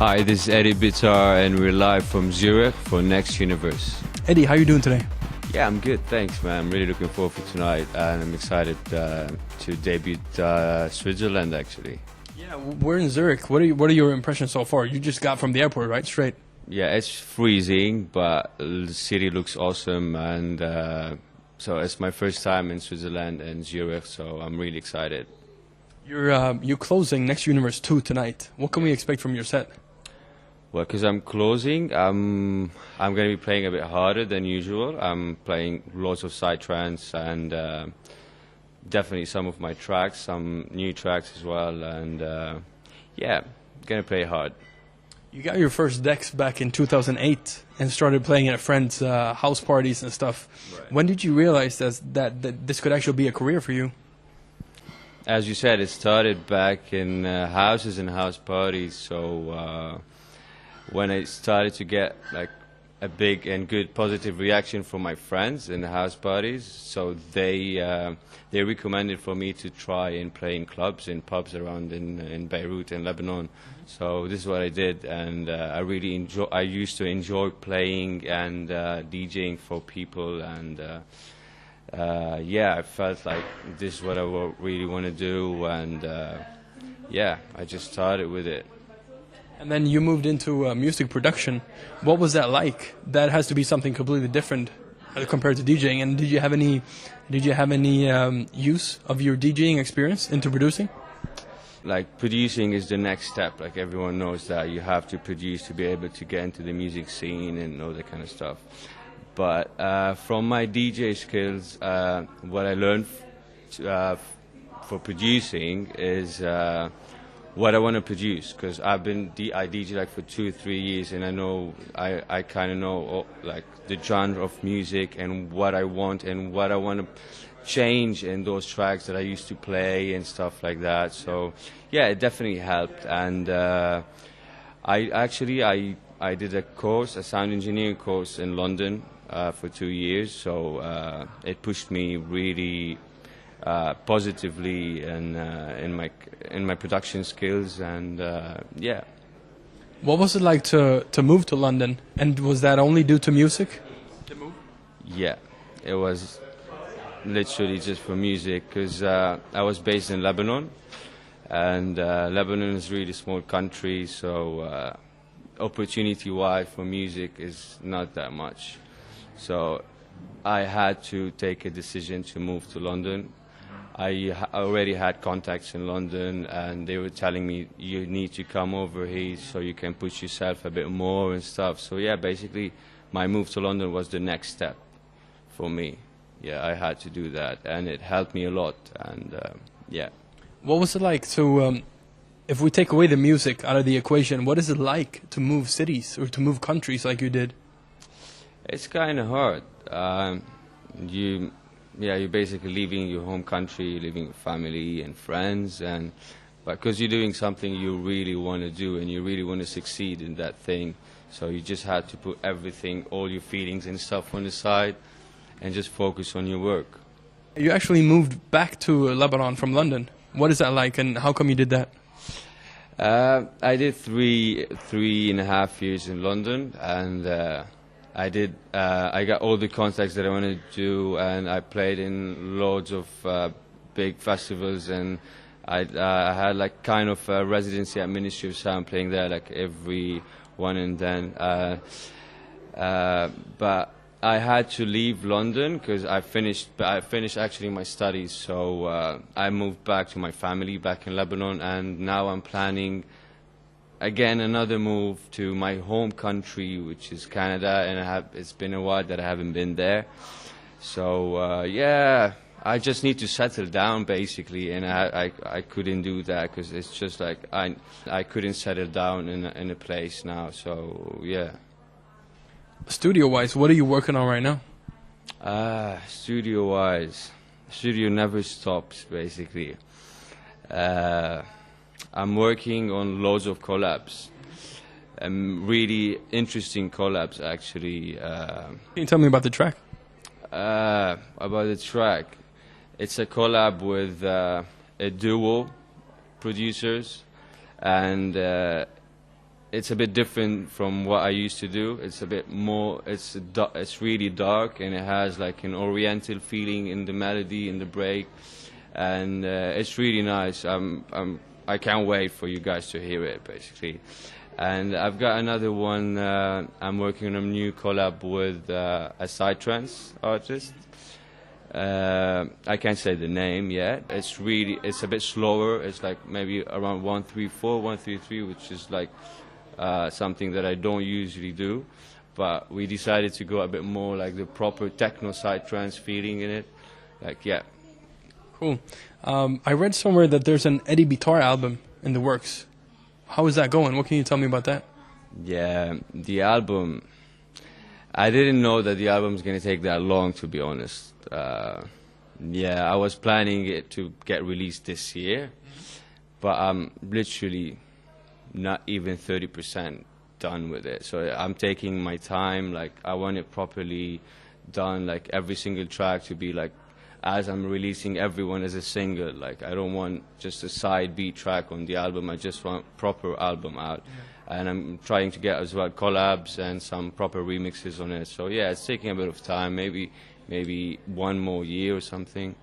Hi, this is Eddie Bitar, and we're live from Zürich for Next Universe. Eddie, how are you doing today? Yeah, I'm good, thanks, man. I'm really looking forward for tonight, and I'm excited to debut Switzerland, actually. Yeah, we're in Zurich. What are your impressions so far? You just got from the airport, right? Straight. Yeah, it's freezing, but the city looks awesome, and so it's my first time in Switzerland and Zürich, so I'm really excited. You're closing Next Universe 2 tonight. What can we expect from your set? Well, because I'm closing, I'm going to be playing a bit harder than usual. I'm playing lots of side trance and definitely some of my tracks, some new tracks as well, and yeah, going to play hard. You got your first decks back in 2008 and started playing at friends' house parties and stuff. Right. When did you realize that this could actually be a career for you? As you said, it started back in houses and house parties, so when I started to get like a big and good positive reaction from my friends in the house parties, so they recommended for me to try and play in clubs, in pubs around in Beirut and Lebanon. So this is what I did, and I used to enjoy playing and DJing for people, and yeah, I felt like this is what I really want to do, and yeah, I just started with it. And then you moved into music production. What was that like? That has to be something completely different compared to DJing. And did you have any use of your DJing experience into producing? Like, producing is the next step. Like, everyone knows that you have to produce to be able to get into the music scene and all that kind of stuff. But from my DJ skills, what I learned for producing is what I want to produce, because I DJ like for 2 or 3 years, and I kind of know like the genre of music and what I want and what I want to change in those tracks that I used to play and stuff like that. So yeah, it definitely helped. And I did a sound engineering course in London for 2 years, so it pushed me really positively in my production skills, and yeah. What was it like to move to London? And was that only due to music? Yeah, it was literally just for music, because I was based in Lebanon, and Lebanon is a really small country, so opportunity-wise for music is not that much. So I had to take a decision to move to London. I already had contacts in London, and they were telling me you need to come over here so you can push yourself a bit more and stuff. So yeah, basically my move to London was the next step for me. Yeah, I had to do that, and it helped me a lot, and yeah. What was it like to, if we take away the music out of the equation, what is it like to move cities or to move countries like you did? It's kind of hard. You're basically leaving your home country, leaving your family and friends, and because you're doing something you really want to do and you really want to succeed in that thing, so you just had to put everything, all your feelings and stuff on the side, and just focus on your work. You actually moved back to Lebanon from London. What is that like, and how come you did that? I did three and a half years in London, and I got all the contacts that I wanted to do, and I played in loads of big festivals, and I had like kind of a residency at Ministry of Sound, playing there like every one and then. But I had to leave London because I finished actually my studies, so I moved back to my family back in Lebanon, and now I'm planning again another move to my home country, which is Canada, and it's been a while that I haven't been there. So yeah, I just need to settle down basically, and I couldn't do that because it's just like I couldn't settle down in a place now. So yeah. Studio-wise, what are you working on right now? Studio-wise, studio never stops basically. I'm working on loads of collabs, really interesting collabs actually. Can you tell me about the track? About the track, it's a collab with a duo producers, and it's a bit different from what I used to do. It's a bit more. It's really dark, and it has like an Oriental feeling in the melody, in the break, and it's really nice. I can't wait for you guys to hear it, basically. And I've got another one. I'm working on a new collab with a psytrance artist. I can't say the name yet. It's a bit slower. It's like maybe around 134, 133, which is like something that I don't usually do. But we decided to go a bit more like the proper techno psytrance feeling in it. Like, yeah. Cool. I read somewhere that there's an Eddie Bitar album in the works. How is that going? What can you tell me about that? Yeah, the album. I didn't know that the album's going to take that long, to be honest. Yeah, I was planning it to get released this year, but I'm literally not even 30% done with it. So I'm taking my time. Like, I want it properly done, like every single track to be like, as I'm releasing everyone as a single. Like, I don't want just a side beat track on the album. I just want proper album out. Yeah. And I'm trying to get as well collabs and some proper remixes on it. So yeah, it's taking a bit of time, maybe 1 more year or something.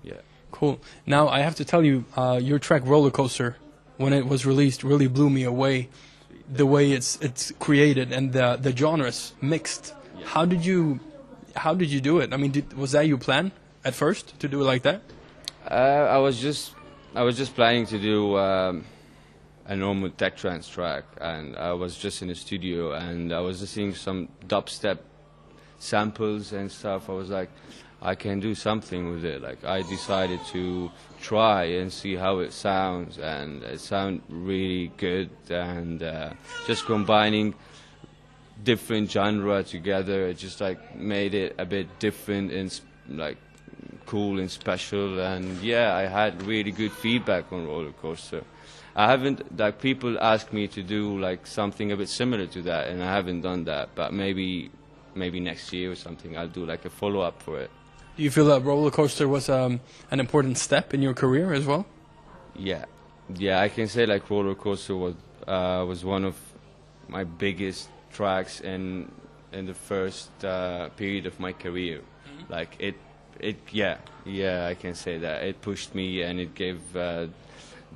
Yeah. Cool. Now I have to tell you, your track Rollercoaster, when it was released, really blew me away. The way it's created and the genres mixed. Yeah. How did you do it? I mean, was that your plan at first, to do it like that? I was just planning to do a normal tech trance track, and I was just in the studio and I was listening to some dubstep samples and stuff. I was like, I can do something with it. Like, I decided to try and see how it sounds, and it sounded really good. And just combining different genre together, it just like made it a bit different and like cool and special. And yeah, I had really good feedback on Rollercoaster. I haven't, like, people ask me to do like something a bit similar to that, and I haven't done that. But maybe next year or something, I'll do like a follow-up for it. Do you feel that Rollercoaster was an important step in your career as well? Yeah, I can say like Rollercoaster was one of my biggest tracks in the first period of my career. Mm-hmm. Like yeah, I can say that it pushed me, and it gave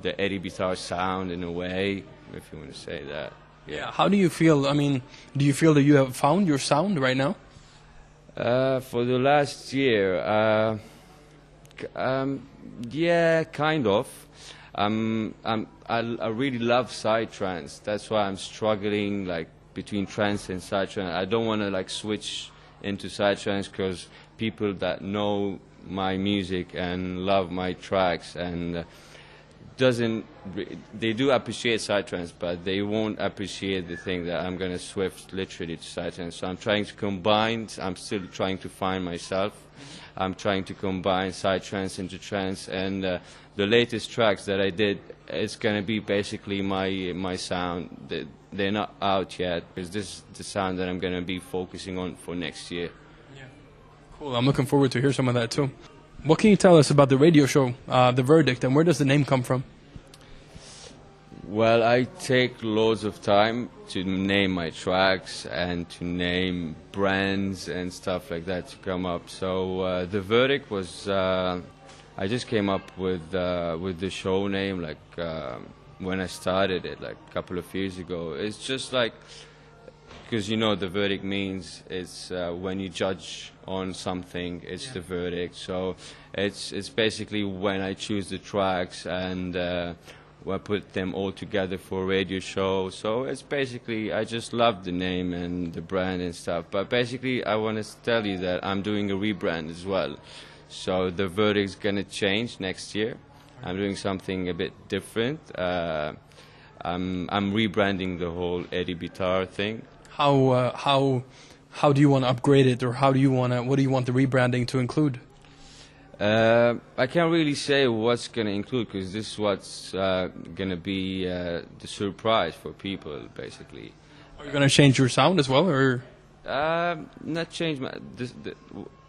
the Eddie Bitar sound in a way, if you want to say that. Yeah. How do you feel? I mean, do you feel that you have found your sound right now? For the last year, yeah, kind of. I really love psytrance. That's why I'm struggling like between trance and psytrance. I don't want to like switch into psytrance because people that know my music and love my tracks and they do appreciate psytrance, but they won't appreciate the thing that I'm gonna switch literally to psytrance. So I'm trying to combine. I'm still trying to find myself. I'm trying to combine psytrance into trance, and the latest tracks that I did, it's gonna be basically my sound. They're not out yet because this is the sound that I'm gonna be focusing on for next year. Yeah. Cool. I'm looking forward to hear some of that too. What can you tell us about the radio show, The Verdict, and where does the name come from? Well, I take loads of time to name my tracks and to name brands and stuff like that to come up. So The Verdict was, I just came up with the show name like when I started it like a couple of years ago. It's just like, because you know the verdict means it's when you judge on something, it's the verdict. So it's basically when I choose the tracks and I put them all together for a radio show. So it's basically, I just love the name and the brand and stuff. But basically I want to tell you that I'm doing a rebrand as well. So the verdict's going to change next year. I'm doing something a bit different. I'm rebranding the whole Eddie Bitar thing. How do you want to upgrade it, or what do you want the rebranding to include? I can't really say what's going to include because this is what's going to be the surprise for people, basically. Are you going to change your sound as well, or? Not change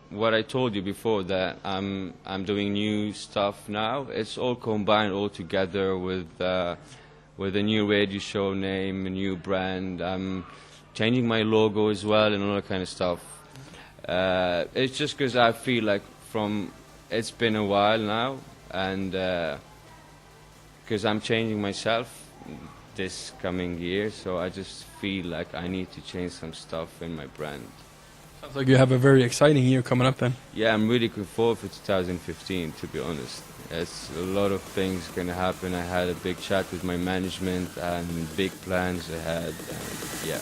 what I told you before, that I'm doing new stuff now. It's all combined all together with with a new radio show name, a new brand. I'm changing my logo as well and all that kind of stuff. It's just because I feel like it's been a while now, and because I'm changing myself this coming year, so I just feel like I need to change some stuff in my brand. Sounds like you have a very exciting year coming up then. Yeah, I'm really looking forward for 2015, to be honest. It's a lot of things going to happen. I had a big chat with my management and big plans ahead. And yeah.